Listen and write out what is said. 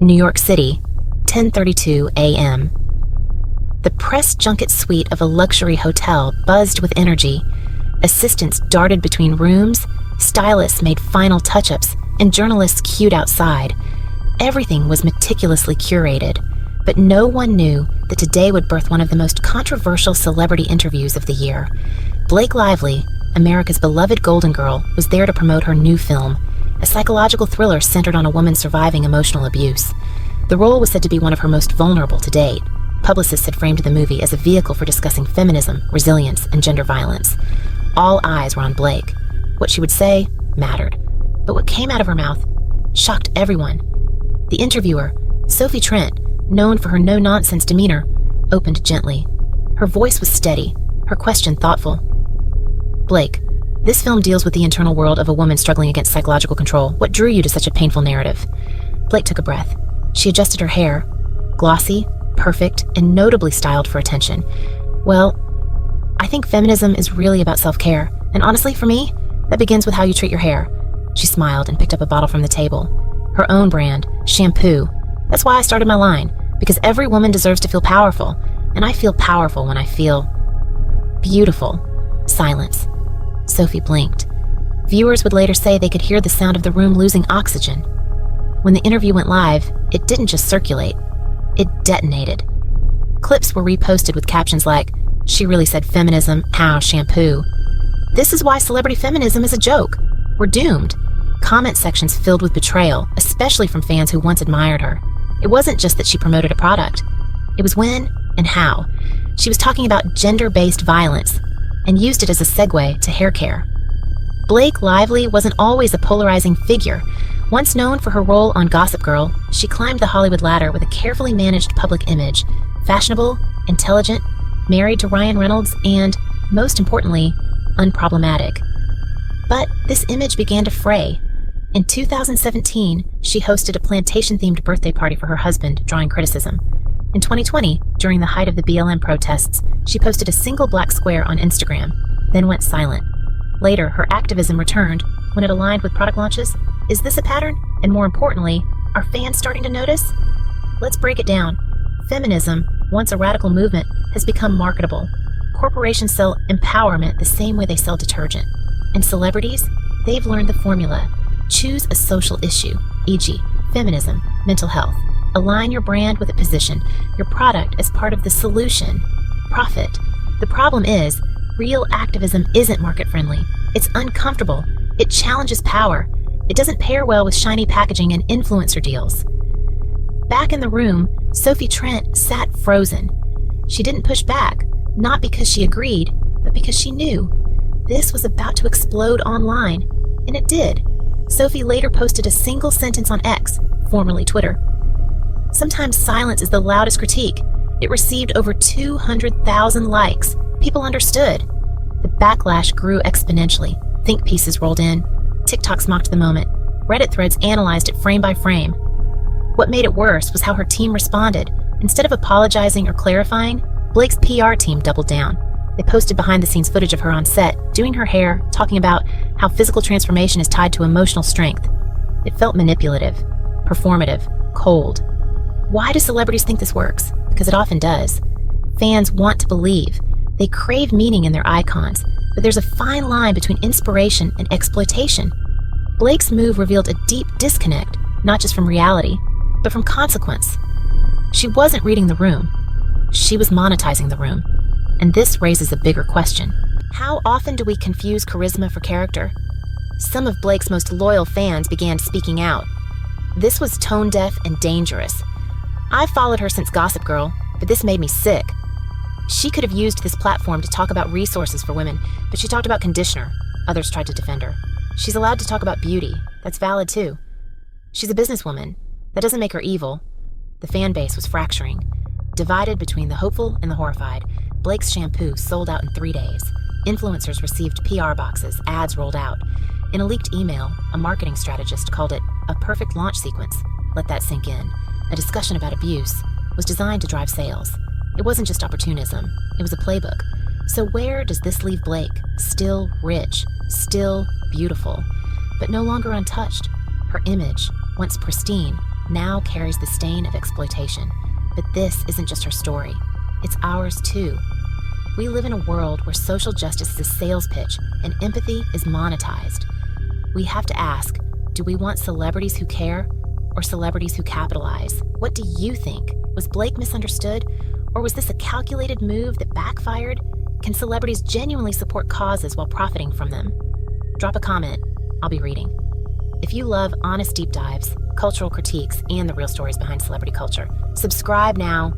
New York City, 10:32 a.m. The press junket suite of a luxury hotel buzzed with energy. Assistants darted between rooms, stylists made final touch-ups, and journalists queued outside. Everything was meticulously curated, but no one knew that today would birth one of the most controversial celebrity interviews of the year. Blake Lively, America's beloved Golden Girl, was there to promote her new film, a psychological thriller centered on a woman surviving emotional abuse. The role was said to be one of her most vulnerable to date. Publicists had framed the movie as a vehicle for discussing feminism, resilience, and gender violence. All eyes were on Blake. What she would say mattered, but what came out of her mouth shocked everyone. The interviewer, Sophie Trent, known for her no-nonsense demeanor, opened gently. Her voice was steady, her question thoughtful. "Blake, this film deals with the internal world of a woman struggling against psychological control. What drew you to such a painful narrative?" Blake took a breath. She adjusted her hair, glossy, perfect, and notably styled for attention. "Well, I think feminism is really about self-care, and honestly, for me, that begins with how you treat your hair." She smiled and picked up a bottle from the table. Her own brand, Shampoo. "That's why I started my line, because every woman deserves to feel powerful, and I feel powerful when I feel beautiful." Silence. Sophie blinked. Viewers would later say they could hear the sound of the room losing oxygen. When the interview went live, it didn't just circulate, it detonated. Clips were reposted with captions like, "She really said feminism, how shampoo." "This is why celebrity feminism is a joke. We're doomed." Comment sections filled with betrayal, especially from fans who once admired her. It wasn't just that she promoted a product. It was when and how. She was talking about gender-based violence and used it as a segue to hair care. Blake Lively wasn't always a polarizing figure. Once known for her role on Gossip Girl, she climbed the Hollywood ladder with a carefully managed public image. Fashionable, intelligent, married to Ryan Reynolds, and, most importantly, unproblematic. But this image began to fray. In 2017, she hosted a plantation-themed birthday party for her husband, drawing criticism. In 2020, during the height of the BLM protests, she posted a single black square on Instagram, then went silent. Later, her activism returned when it aligned with product launches. Is this a pattern? And more importantly, are fans starting to notice? Let's break it down. Feminism, once a radical movement, has become marketable. Corporations sell empowerment the same way they sell detergent. And celebrities, they've learned the formula. Choose a social issue, e.g., feminism, mental health. Align your brand with a position, your product as part of the solution. Profit. The problem is, real activism isn't market-friendly. It's uncomfortable. It challenges power. It doesn't pair well with shiny packaging and influencer deals. Back in the room, Sophie Trent sat frozen. She didn't push back, not because she agreed, but because she knew. This was about to explode online, and it did. Sophie later posted a single sentence on X, formerly Twitter. Sometimes silence is the loudest critique. It received over 200,000 likes. People understood. The backlash grew exponentially. Think pieces rolled in. TikToks mocked the moment. Reddit threads analyzed it frame by frame. What made it worse was how her team responded. Instead of apologizing or clarifying, Blake's PR team doubled down. They posted behind-the-scenes footage of her on set, doing her hair, talking about how physical transformation is tied to emotional strength. It felt manipulative, performative, cold. Why do celebrities think this works? Because it often does. Fans want to believe. They crave meaning in their icons, but there's a fine line between inspiration and exploitation. Blake's move revealed a deep disconnect, not just from reality, but from consequence. She wasn't reading the room. She was monetizing the room. And this raises a bigger question. How often do we confuse charisma for character? Some of Blake's most loyal fans began speaking out. This was tone-deaf and dangerous. I've followed her since Gossip Girl, but this made me sick. She could have used this platform to talk about resources for women, but she talked about conditioner. Others tried to defend her. She's allowed to talk about beauty. That's valid too. She's a businesswoman. That doesn't make her evil. The fan base was fracturing, divided between the hopeful and the horrified. Blake's shampoo sold out in 3 days. Influencers received PR boxes, ads rolled out. In a leaked email, a marketing strategist called it a perfect launch sequence. Let that sink in. A discussion about abuse was designed to drive sales. It wasn't just opportunism, it was a playbook. So where does this leave Blake? Still rich, still beautiful, but no longer untouched. Her image, once pristine, now carries the stain of exploitation. But this isn't just her story. It's ours too. We live in a world where social justice is a sales pitch and empathy is monetized. We have to ask, do we want celebrities who care or celebrities who capitalize? What do you think? Was Blake misunderstood? Or was this a calculated move that backfired? Can celebrities genuinely support causes while profiting from them? Drop a comment. I'll be reading. If you love honest deep dives, cultural critiques, and the real stories behind celebrity culture, subscribe now